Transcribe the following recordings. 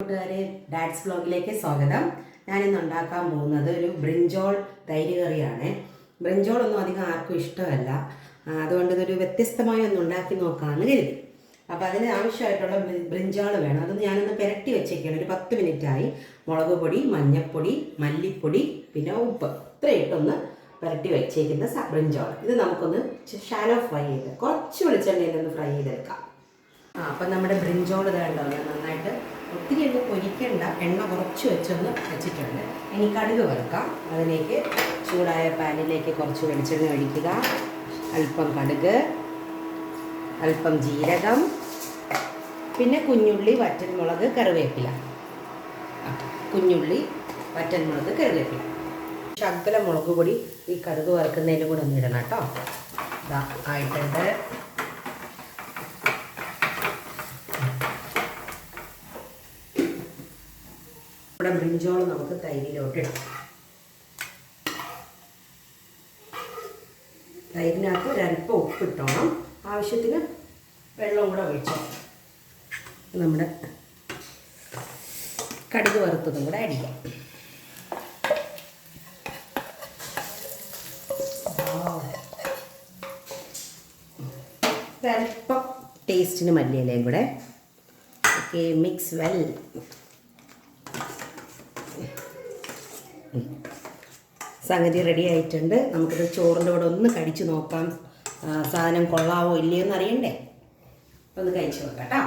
കൂട്ടുകാരെ, ഡാഡ്സ് വ്ലോഗിലേക്ക് സ്വാഗതം. ഞാനിന്ന് ഉണ്ടാക്കാൻ പോകുന്നത് ഒരു ബ്രിഞ്ചോൾ തൈര് കറിയാണ്. ബ്രിഞ്ചോൾ ഒന്നും അധികം ആർക്കും ഇഷ്ടമല്ല, അതുകൊണ്ട് ഇതൊരു വ്യത്യസ്തമായി ഒന്ന് ഉണ്ടാക്കി നോക്കാമെന്ന് കരുതി. അപ്പോൾ അതിന് ആവശ്യമായിട്ടുള്ള ബ്രിഞ്ചോൾ വേണം. അതൊന്ന് ഞാനൊന്ന് പുരട്ടി വെച്ചേക്കാണ്. ഒരു 10 മിനിറ്റായി. മുളക് പൊടി, മഞ്ഞൾപ്പൊടി, മല്ലിപ്പൊടി, പിന്നെ ഉപ്പ് ഇത്രയും ഇട്ടൊന്ന് പുരട്ടി വെച്ചേക്കുന്ന ബ്രിഞ്ചോൾ. ഇത് നമുക്കൊന്ന് ഷാലോ ഫ്രൈ ചെയ്ത് കുറച്ച് വെളിച്ചെണ്ണയിലൊന്ന് ഫ്രൈ ചെയ്തെടുക്കാം. അപ്പം നമ്മുടെ ബ്രിഞ്ചോൾ ഇതുണ്ടോ, ഞാൻ നന്നായിട്ട് ഒത്തിരി ഒന്ന് പൊരിക്കേണ്ട, എണ്ണ കുറച്ച് വെച്ചൊന്ന് വെച്ചിട്ടുണ്ട്. ഇനി കടുക് വറുക്കാം. അതിലേക്ക് ചൂടായ പാനിലേക്ക് കുറച്ച് വെളിച്ചെണ്ണ ഒഴിക്കുക. അല്പം കടുക്, അല്പം ജീരകം, പിന്നെ കുഞ്ഞുള്ളി, വറ്റൽമുളക്, കറിവേപ്പില. കുഞ്ഞുള്ളി, വറ്റൽമുളക്, കറിവേപ്പില, ശകലം മുളക് പൊടി ഈ കടുക് വറുക്കുന്നതിലും കൂടെ ഒന്ന് ഇടണം കേട്ടോ. ഇതാ ആയിട്ടുണ്ട്. ഇവിടെ ബ്രിഞ്ചോൾ നമുക്ക് തൈരിലോട്ട് ഇടാം. തൈരിനകത്ത് ഒരല്പം ഉപ്പിട്ടോണം, ആവശ്യത്തിന് വെള്ളം കൂടെ ഒഴിച്ചോ. നമ്മുടെ കടുക് വറുത്തതും കൂടെ അടിക്കാം. ഒരല്പം ടേസ്റ്റിന് മല്ലിയിലയും കൂടെ. Okay, mix well. സംഗതി റെഡി ആയിട്ടുണ്ട്. നമുക്കിത് ചോറിൻ്റെ കൂടെ ഒന്ന് കഴിച്ച് നോക്കാം. സാധനം കൊള്ളാവോ ഇല്ലയോ എന്ന് അറിയണ്ടേ? ഒന്ന് കഴിച്ച് നോക്കാം കേട്ടോ.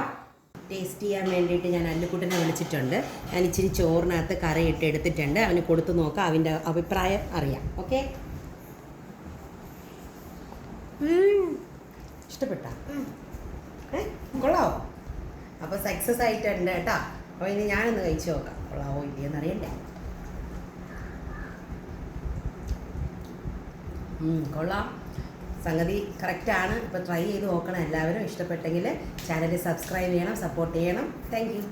ടേസ്റ്റ് ചെയ്യാൻ വേണ്ടിയിട്ട് ഞാൻ അല്ലുക്കുട്ടനെ വിളിച്ചിട്ടുണ്ട്. ഞാൻ ഇച്ചിരി ചോറിനകത്ത് കറി ഇട്ട് എടുത്തിട്ടുണ്ട്. അവന് കൊടുത്തു നോക്കാം, അവൻ്റെ അഭിപ്രായം അറിയാം. ഓക്കെ, ഇഷ്ടപ്പെട്ടോ? കൊള്ളാവോ? അപ്പോൾ സക്സസ് ആയിട്ടുണ്ട് കേട്ടോ. അപ്പോൾ ഇനി ഞാനൊന്ന് കഴിച്ച് നോക്കാം, കൊള്ളാവോ ഇല്ലയോ എന്ന് അറിയണ്ടേ? കൊള്ളാം, സംഗതി കറക്റ്റാണ്. ഇപ്പോൾ ട്രൈ ചെയ്ത് നോക്കണം എല്ലാവരും. ഇഷ്ടപ്പെട്ടെങ്കിൽ ചാനൽ സബ്സ്ക്രൈബ് ചെയ്യണം, സപ്പോർട്ട് ചെയ്യണം. Thank you.